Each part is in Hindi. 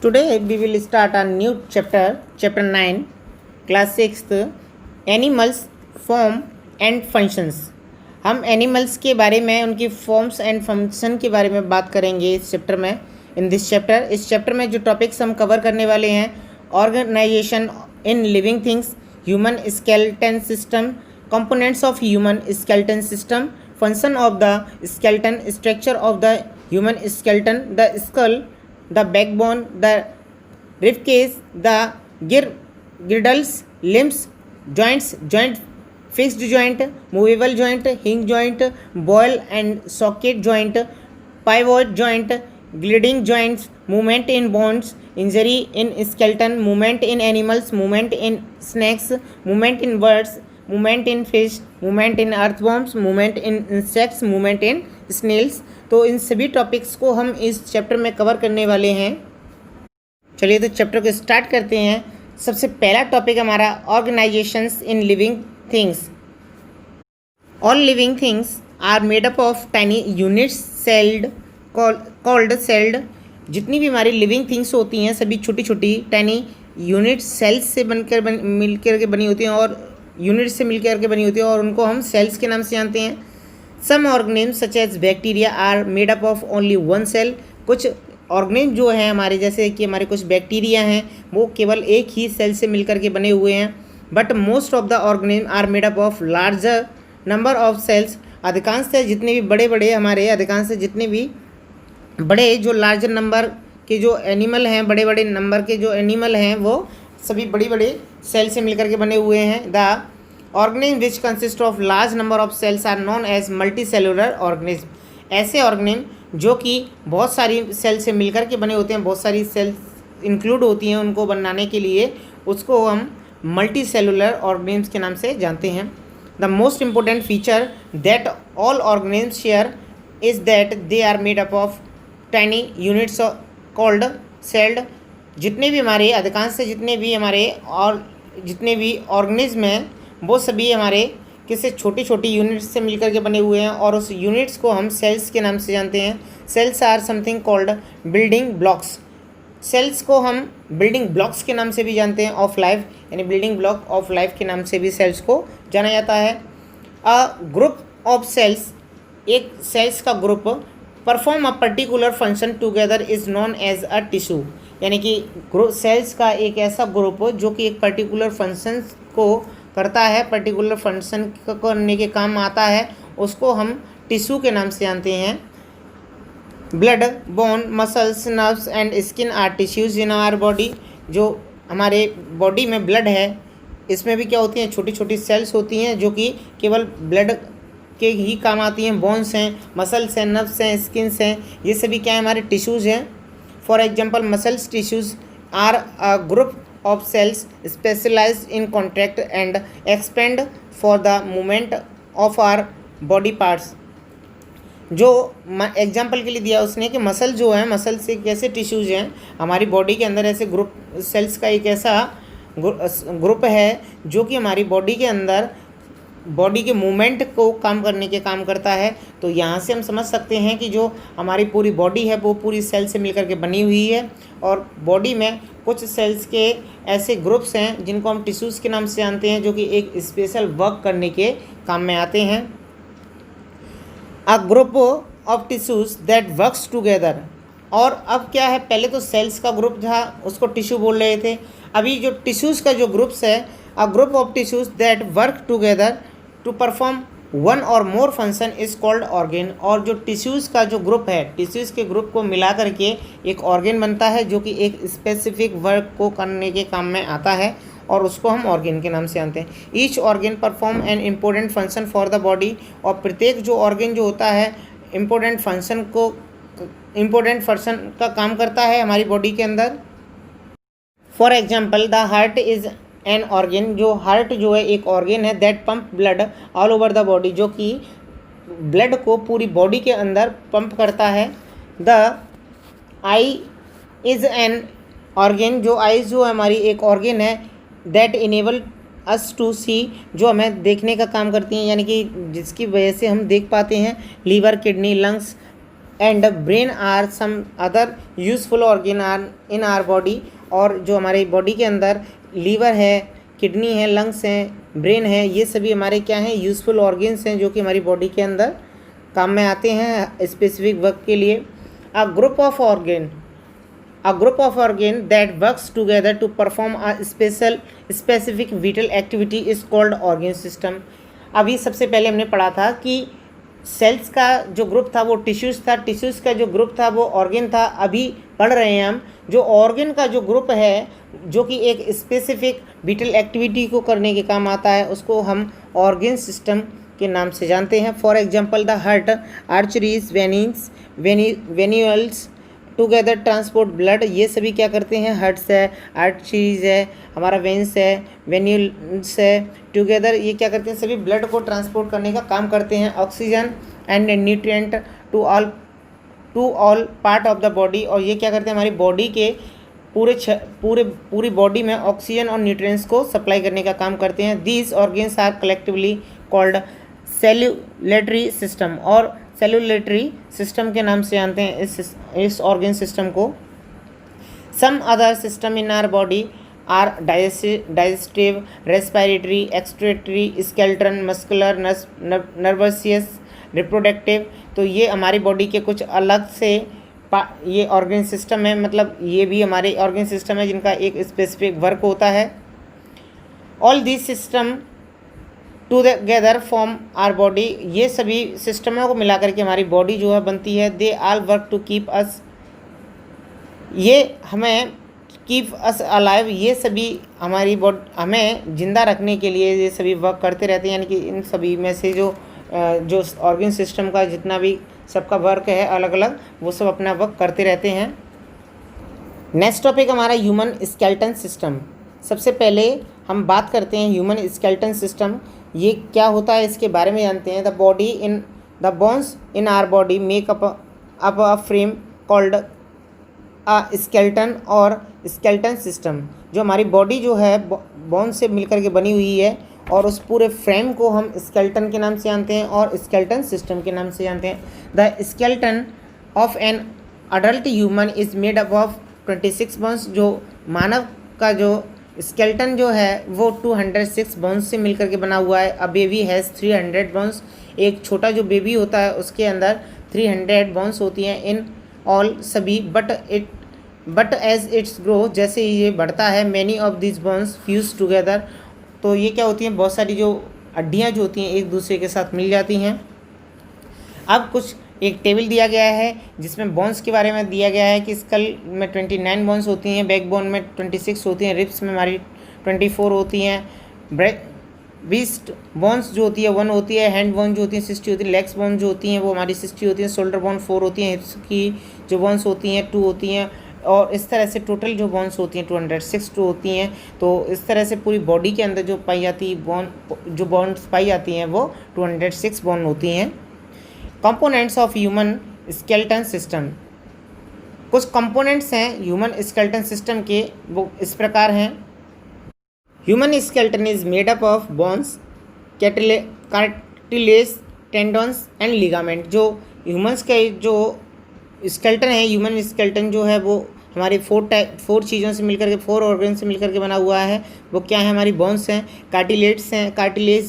Today we will start a new chapter, chapter 9, class 6th, Animals, Form and Functions. हम एनिमल्स के बारे में उनकी फॉर्म्स एंड फंक्शन के बारे में बात करेंगे इस चैप्टर में. इस चैप्टर में जो टॉपिक्स हम कवर करने वाले हैं: organisation in living things, human skeleton system, components of human skeleton system, function of the skeleton, structure of the human skeleton, the skull, the backbone, the ribcage, the girdles, limbs, joints, fixed joint, movable joint, hinge joint, ball and socket joint, pivot joint, gliding joints, movement in bones, injury in skeleton, movement in animals, movement in snakes, movement in birds, movement in fish, movement in earthworms, movement in insects, movement in snails. तो इन सभी टॉपिक्स को हम इस चैप्टर में कवर करने वाले हैं. चलिए तो चैप्टर को स्टार्ट करते हैं. सबसे पहला टॉपिक हमारा organisations in living things. All living things are made up of tiny units celled called celled. जितनी भी हमारी लिविंग थिंग्स होती हैं सभी छोटी छोटी टाइनी यूनिट सेल्स से मिलकर के बनी होती हैं और यूनिट से मिलकर के बनी होती है और उनको हम सेल्स के नाम से जानते हैं. Some organism such as bacteria are made up of only one cell. कुछ ऑर्गेनिज्म जो हैं हमारे, जैसे कि हमारे कुछ बैक्टीरिया हैं, वो केवल एक ही सेल से मिलकर के बने हुए हैं. But most of the organism are made up of larger number of cells. अधिकांश जितने भी जितने भी बड़े जो लार्जर नंबर के जो एनिमल हैं, बड़े नंबर के जो एनिमल हैं, वो सभी बड़े सेल से मिलकर के बने हुए हैं. The organism which consist of large number of cells are known as multi cellular organism. ऐसे ऑर्गेनिज्म जो कि बहुत सारी सेल से मिलकर के बने होते हैं, बहुत सारी सेल्स इंक्लूड होती हैं उनको बनाने के लिए, उसको हम मल्टी सेलुलर ऑर्गेनिज्म के नाम से जानते हैं. The most important feature that all organism share is that they are made up of tiny units called celled. जितने भी हमारे अधिकांश से जितने भी ऑर्गेनिज्म हैं वो सभी हमारे किसी छोटी यूनिट्स से मिलकर के बने हुए हैं और उस यूनिट्स को हम सेल्स के नाम से जानते हैं. Cells are something called building blocks. Cells को हम बिल्डिंग ब्लॉक्स के नाम से भी जानते हैं ऑफ लाइफ, यानी बिल्डिंग ब्लॉक ऑफ लाइफ के नाम से भी सेल्स को जाना जाता है. अ ग्रुप ऑफ सेल्स, एक सेल्स का group perform a particular function together is known as a tissue. यानी कि सेल्स का एक ऐसा ग्रुप जो कि एक पर्टिकुलर फंक्शन को करता है, पर्टिकुलर फंक्शन करने के काम आता है, उसको हम टिश्यू के नाम से जानते हैं. Blood, bone, muscles, nerves and skin are tissues in our body. जो हमारे बॉडी में ब्लड है, इसमें भी क्या होती हैं, छोटी सेल्स होती हैं जो कि केवल ब्लड के ही काम आती हैं. बोन्स हैं, मसल्स हैं, नर्व्स हैं, स्किन्स हैं, ये सभी क्या है, हमारे टिश्यूज़ हैं. For example, muscles tissues are a group of cells specialized in contract and expand for the movement of our body parts. जो एग्जाम्पल के लिए दिया उसने कि मसल जो है, मसल से कैसे टिश्यूज हैं हमारी बॉडी के अंदर, ऐसे ग्रुप सेल्स का एक ऐसा ग्रुप है जो कि हमारी बॉडी के अंदर बॉडी के मूवमेंट को काम करने के काम करता है. तो यहाँ से हम समझ सकते हैं कि जो हमारी पूरी बॉडी है वो पूरी सेल से मिलकर के बनी हुई है और बॉडी में कुछ सेल्स के ऐसे ग्रुप्स हैं जिनको हम टिश्यूज़ के नाम से जानते हैं, जो कि एक स्पेशल वर्क करने के काम में आते हैं. अ group of tissues that works together. और अब क्या है, पहले तो सेल्स का ग्रुप था उसको टिश्यू बोल रहे थे. अभी जो टिश्यूज़ का जो ग्रुप्स है, a group of tissues that work together to perform one or more function is called organ. और जो टिश्यूज़ का जो ग्रुप है, टिश्यूज़ के ग्रुप को मिला करके एक ऑर्गेन बनता है जो कि एक स्पेसिफिक वर्क को करने के काम में आता है और उसको हम ऑर्गेन के नाम से जानते हैं. Each organ perform an important function for the body. और प्रत्येक जो ऑर्गेन जो होता है इम्पोर्टेंट फंक्शन का काम करता है हमारी बॉडी के अंदर. For example, the heart is an organ. जो हार्ट जो है एक ऑर्गेन है that pump blood all over the body, जो कि ब्लड को पूरी बॉडी के अंदर पंप करता है. The I is an organ. जो आईज जो हमारी एक ऑर्गेन है दैट इनेबल अस टू सी, जो हमें देखने का काम करती हैं, यानी कि जिसकी वजह से हम देख पाते हैं. Liver, kidney, lungs and brain are some other useful organ are in our body. और जो हमारी बॉडी के अंदर लीवर है, किडनी है, लंग्स हैं, ब्रेन है, ये सभी हमारे क्या हैं, यूजफुल ऑर्गन्स हैं जो कि हमारी बॉडी के अंदर काम में आते हैं स्पेसिफिक वर्क के लिए। A group of organ that works together to perform a specific vital activity is called organ system. अभी सबसे पहले हमने पढ़ा था कि सेल्स का जो ग्रुप था वो टिश्यूज़ था, टिश्यूज़ का जो ग्रुप था वो ऑर्गन था। अभी पढ़ रहे हैं हम जो ऑर्गन का जो ग्रुप है जो कि एक स्पेसिफिक विटल एक्टिविटी को करने के काम आता है, उसको हम ऑर्गन सिस्टम के नाम से जानते हैं। For example the heart, arteries, veins, venules together transport blood. ये सभी क्या करते हैं, हार्ट्स है, आर्टरीज है, हमारा वेन्स है, वेन्यूल्स है, टुगेदर ये क्या करते हैं, सभी ब्लड को ट्रांसपोर्ट करने का काम करते हैं। Oxygen and nutrient to all part of the body. और ये क्या करते हैं, हमारी बॉडी के पूरी बॉडी में ऑक्सीजन और न्यूट्रिएंट्स को सप्लाई करने का काम करते हैं। These organs are collectively called circulatory system. और सेल्यूलेटरी सिस्टम के नाम से जानते हैं इस ऑर्गन सिस्टम को। Some other system in our body are digestive, respiratory, excretory, skeletal, muscular, nervous, reproductive. तो ये हमारी बॉडी के कुछ अलग से ये ऑर्गन सिस्टम है, मतलब ये भी हमारे ऑर्गन सिस्टम है जिनका एक स्पेसिफिक वर्क होता है। All this system together form our body. ये सभी सिस्टमों को मिलाकर के हमारी बॉडी जो है बनती है। They all work to keep us, ये हमें कीप अस अलाइव, ये सभी हमारी बॉडी हमें जिंदा रखने के लिए ये सभी वर्क करते रहते हैं। यानी कि इन सभी में से जो ऑर्गन सिस्टम का जितना भी सबका वर्क है अलग अलग, वो सब अपना वर्क करते रहते हैं। नेक्स्ट टॉपिक हमारा ह्यूमन स्केलेटन सिस्टम। सबसे पहले हम बात करते हैं ह्यूमन स्केलेटन सिस्टम, ये क्या होता है इसके बारे में जानते हैं। The bones in our body make up a frame called a skeleton और स्केलेटन सिस्टम। जो हमारी बॉडी जो है बोन से मिलकर के बनी हुई है और उस पूरे फ्रेम को हम स्केलेटन के नाम से जानते हैं और स्केलेटन सिस्टम के नाम से जानते हैं। The skeleton of an adult human is made up of 26 bones. जो मानव का जो स्केलेटन जो है वो 206 बोन्स से मिलकर के बना हुआ है। A baby has 300 bones. एक छोटा जो बेबी होता है उसके अंदर 300 बोन्स होती हैं इन ऑल सभी। बट एज इट्स ग्रो, जैसे ही ये बढ़ता है, many of this bones fuse together. तो ये क्या होती हैं, बहुत सारी जो हड्डियाँ जो होती हैं एक दूसरे के साथ मिल जाती हैं। अब कुछ एक टेबल दिया गया है जिसमें बोन्स के बारे में दिया गया है कि स्कल में 29 बोन्स होती हैं, बैकबोन में 26 होती हैं, रिब्स में हमारी 24 होती हैं, ब्रेस्ट बोन्स जो होती है 1 होती है, हैंड बोन जो होती है 60 होती है, लेग्स बोन जो होती हैं वो हमारी 60 होती हैं, शोल्डर बोन 4 होती हैं, हिप्स की जो बोन्स होती हैं 2 होती हैं, और इस तरह से टोटल जो बोन्स होती हैं 206 होती हैं। तो इस तरह से पूरी बॉडी के अंदर जो पाई जाती जो बोन्स पाई जाती हैं वो 206 बोन होती हैं। Components of human skeleton system. कुछ कंपोनेंट्स हैं ह्यूमन स्केलेटन सिस्टम के, वो इस प्रकार हैं। Human skeleton is made up of bones, cartilage, tendons and ligament. जो ह्यूमंस के जो स्केलेटन है, ह्यूमन स्केलेटन जो है वो हमारी 4 चीज़ों से मिलकर के, 4 ऑर्गन से मिलकर के बना हुआ है। वो क्या है, हमारी बोन्स हैं, कार्टिलेज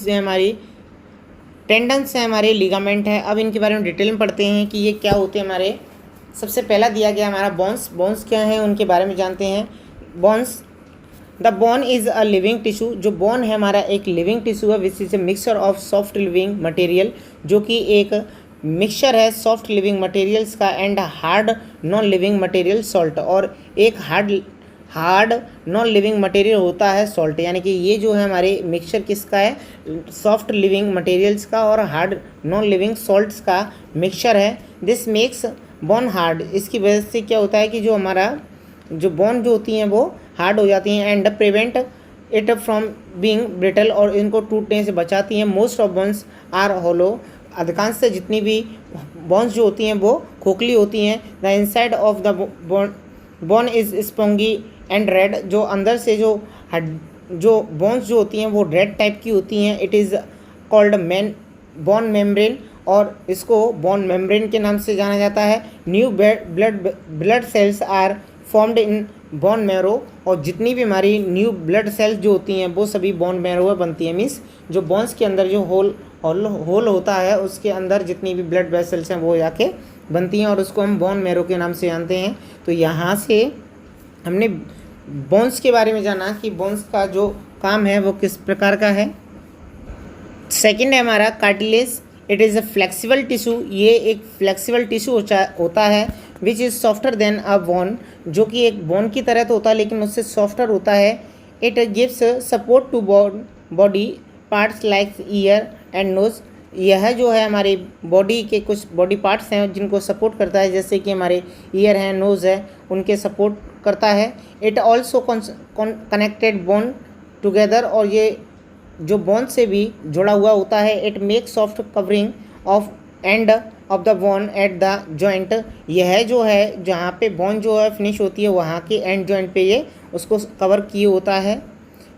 है हमारी, टेंडन्स हैं हमारे, लिगामेंट है। अब इनके बारे में डिटेल में पढ़ते हैं कि ये क्या होते हैं हमारे। सबसे पहला दिया गया हमारा बोन्स क्या है उनके बारे में जानते हैं। Bones, the bone is a living tissue. जो बोन है हमारा एक लिविंग टिश्यू है which is a mixture of soft living material, जो कि एक मिक्सचर है सॉफ्ट लिविंग मटेरियल्स का and hard non living material salt. और एक हार्ड नॉन लिविंग मटेरियल होता है सॉल्ट। यानी कि ये जो है हमारे मिक्सचर किसका है, सॉफ्ट लिविंग मटेरियल्स का और हार्ड नॉन लिविंग सॉल्ट्स का मिक्सचर है। This makes bone hard. इसकी वजह से क्या होता है कि जो हमारा जो बोन जो होती हैं वो हार्ड हो जाती हैं and prevent it from being brittle, और इनको टूटने से बचाती हैं। Most of bones are hollow. अधिकांश से जितनी भी बोन्स जो होती हैं वो खोखली होती हैं। The inside of the bone is spongy and red. जो अंदर से जो बोन्स जो होती हैं वो रेड टाइप की होती हैं। It is called bone membrane. और इसको बोन मेम्ब्रेन के नाम से जाना जाता है। New blood cells are formed in bone marrow, और जितनी भी हमारी न्यू ब्लड सेल्स जो होती हैं वो सभी बोन मैरो में बनती हैं। मीन्स जो बोन्स के अंदर जो होल होता है उसके अंदर जितनी भी ब्लड वेसल्स हैं वो जाके बनती हैं और उसको हम बोन मैरो के नाम से जानते हैं। तो यहाँ से हमने बोन्स के बारे में जाना कि बोन्स का जो काम है वो किस प्रकार का है। सेकंड है हमारा cartilage. It is a flexible tissue. ये एक फ्लेक्सिबल टिश्यू होता है which is softer then a bone, जो कि एक बोन की तरह तो होता है लेकिन उससे सॉफ्टर होता है। It gives support to body parts like ear and nose. यह जो है हमारी बॉडी के कुछ बॉडी पार्ट्स हैं जिनको सपोर्ट करता है, जैसे कि हमारे ईयर हैं, नोज़ है, उनके सपोर्ट करता है। It also connected bone together, और ये जो बोन से भी जुड़ा हुआ होता है। It make soft covering of end of the bone at the joint. यह जो है जहाँ पे बोन जो है फिनिश होती है वहाँ के एंड जॉइंट पे ये उसको कवर किए होता है।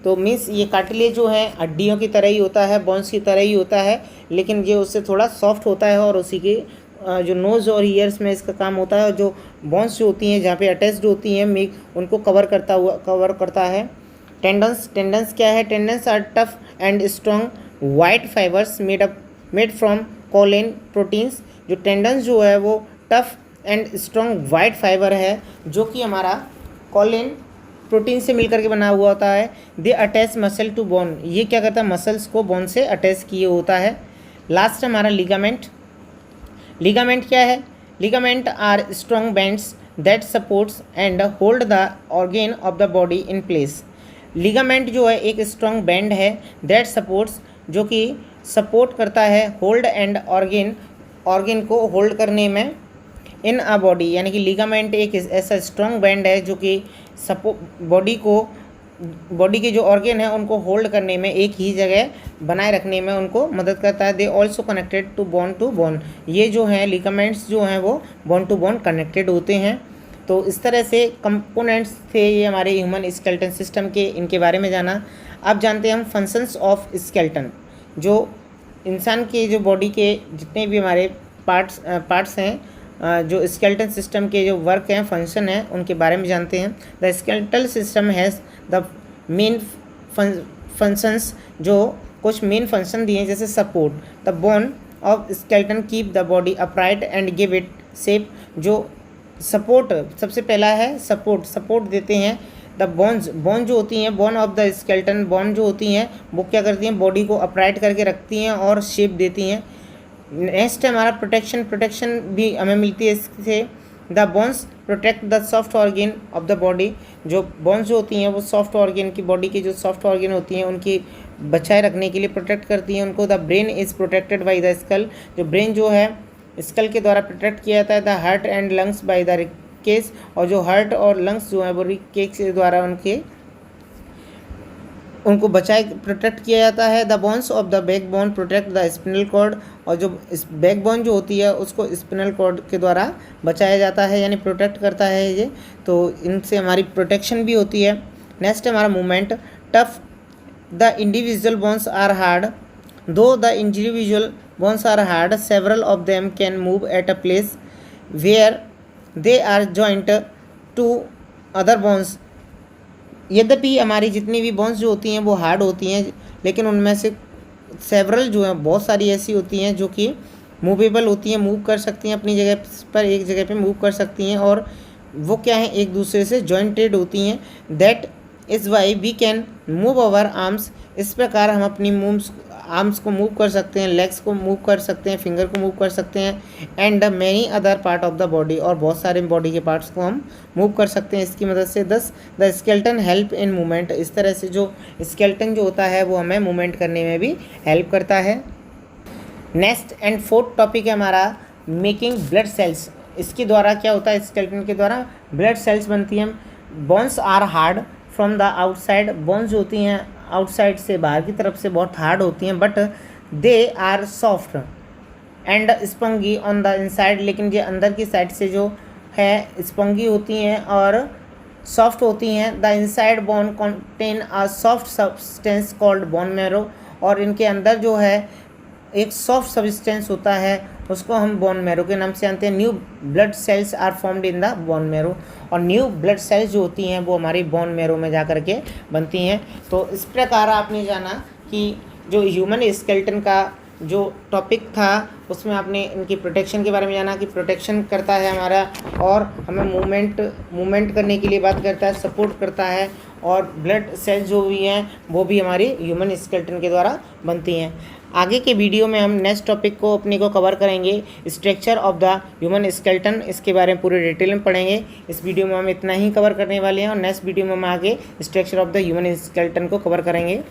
तो मीन्स ये कार्टिलेज जो है हड्डियों की तरह ही होता है, बोन्स की तरह ही होता है, लेकिन ये उससे थोड़ा सॉफ्ट होता है और उसी के जो नोज़ और ईयर्स में इसका काम होता है। और जो बोन्स जो होती हैं जहाँ पे अटैच्ड होती हैं उनको कवर करता है। टेंडन्स क्या है? Tendons are tough and strong white fibres made from collagen proteins. जो टेंडन्स जो है वो tough and strong white fibre है जो कि हमारा कोलेन प्रोटीन से मिलकर के बना हुआ होता है। They attach muscle to bone. ये क्या करता है? मसल्स को बोन से अटैच किए होता है। लास्ट हमारा लिगामेंट। लिगामेंट क्या है? Ligament are strong bands that supports and hold the organ of the body in place. Ligament जो है एक स्ट्रॉन्ग बैंड है दैट सपोर्ट्स, जो कि सपोर्ट करता है होल्ड एंड ऑर्गेन को होल्ड करने में इन अ बॉडी। यानी कि लिगामेंट एक ऐसा स्ट्रॉन्ग बैंड है जो कि बॉडी के जो ऑर्गेन है उनको होल्ड करने में, एक ही जगह बनाए रखने में उनको मदद करता है। They also connected to bone. ये जो हैं लिगामेंट्स जो हैं वो बोन टू बोन कनेक्टेड होते हैं। तो इस तरह से कंपोनेंट्स थे ये हमारे ह्यूमन स्केलेटन सिस्टम के, इनके बारे में जाना। अब जानते हैं हम फंक्शंस ऑफ स्केलेटन। जो इंसान के जो बॉडी के जितने भी हमारे पार्ट्स हैं, जो स्केलेटन सिस्टम के जो वर्क हैं, फंक्शन हैं, उनके बारे में जानते हैं। The skeletal system has the main functions. जो कुछ मेन फंक्शन दिए हैं जैसे support the bone of skeleton, keep the body upright and give it shape. जो सपोर्ट सबसे पहला है, सपोर्ट देते हैं। द बोन जो होती हैं, bone of the skeleton, bone जो होती हैं वो क्या करती हैं? बॉडी को अपराइट करके रखती हैं और शेप देती हैं। नेक्स्ट है हमारा प्रोटेक्शन भी हमें मिलती है इससे। The bones protect the soft organ of the body. जो बोन्स जो होती हैं वो सॉफ्ट ऑर्गेन की, बॉडी की जो सॉफ्ट ऑर्गेन होती हैं उनकी बचाए रखने के लिए प्रोटेक्ट करती हैं उनको। The brain is protected by the skull. जो ब्रेन जो है स्कल के द्वारा प्रोटेक्ट किया जाता है। The heart and lungs by the ribcage. और जो हार्ट और लंग्स जो है वो रिकेज के द्वारा उनको प्रोटेक्ट किया जाता है। The bones of the back bone protect the spinal cord. और जो इस बैक बोन जो होती है उसको स्पिनल कॉर्ड के द्वारा बचाया जाता है, यानी प्रोटेक्ट करता है ये। तो इनसे हमारी प्रोटेक्शन भी होती है। नेक्स्ट है हमारा movement. Though the individual bones are hard though the individual bones are hard, several of them can move at a place where they are joined to other bones। यद्यपि हमारी जितनी भी बोन्स जो होती हैं वो हार्ड होती हैं, लेकिन उनमें से सेवरल जो हैं बहुत सारी ऐसी होती हैं जो कि मूवेबल होती हैं, मूव कर सकती हैं अपनी जगह पर, एक जगह पे मूव कर सकती हैं, और वो क्या है? एक दूसरे से जॉइंटेड होती हैं। That is why we can move our arms. इस प्रकार हम अपनी आर्म्स को मूव कर सकते हैं, लेग्स को मूव कर सकते हैं, फिंगर को मूव कर सकते हैं, and many other part of the body. और बहुत सारे बॉडी के पार्ट्स को हम मूव कर सकते हैं इसकी मदद से। दस the skeleton help in movement. इस तरह से जो स्केलेटन जो होता है वो हमें मूवमेंट करने में भी हेल्प करता है। नेक्स्ट एंड फोर्थ टॉपिक है हमारा मेकिंग ब्लड सेल्स। इसके द्वारा क्या होता है? स्केलेटन के द्वारा ब्लड सेल्स बनती हैं। Bones are hard from the outside. Bones जो होती हैं आउटसाइड से, बाहर की तरफ से बहुत हार्ड होती हैं, but they are soft and spongy on the inside. लेकिन ये अंदर की साइड से जो है स्पंगी होती हैं और सॉफ्ट होती हैं। The inside bone contain a soft substance called bone marrow. और इनके अंदर जो है एक सॉफ्ट सब्सटेंस होता है, उसको हम बोन मैरो के नाम से जानते हैं। New blood cells are formed in the bone marrow, और न्यू ब्लड सेल्स जो होती हैं वो हमारी बोन मैरो में जा कर के बनती हैं। तो इस प्रकार आपने जाना कि जो ह्यूमन स्केलेटन का जो टॉपिक था उसमें आपने इनकी प्रोटेक्शन के बारे में जाना कि प्रोटेक्शन करता है हमारा, और हमें मूवमेंट करने के लिए बात करता है, सपोर्ट करता है, और ब्लड सेल्स जो भी हैं वो भी हमारी ह्यूमन स्केलेटन के द्वारा बनती हैं। आगे के वीडियो में हम नेक्स्ट टॉपिक को अपने को कवर करेंगे, structure of the human skeleton, इसके बारे में पूरे डिटेल में पढ़ेंगे। इस वीडियो में हम इतना ही कवर करने वाले हैं, और नेक्स्ट वीडियो में हम आगे structure of the human skeleton को कवर करेंगे।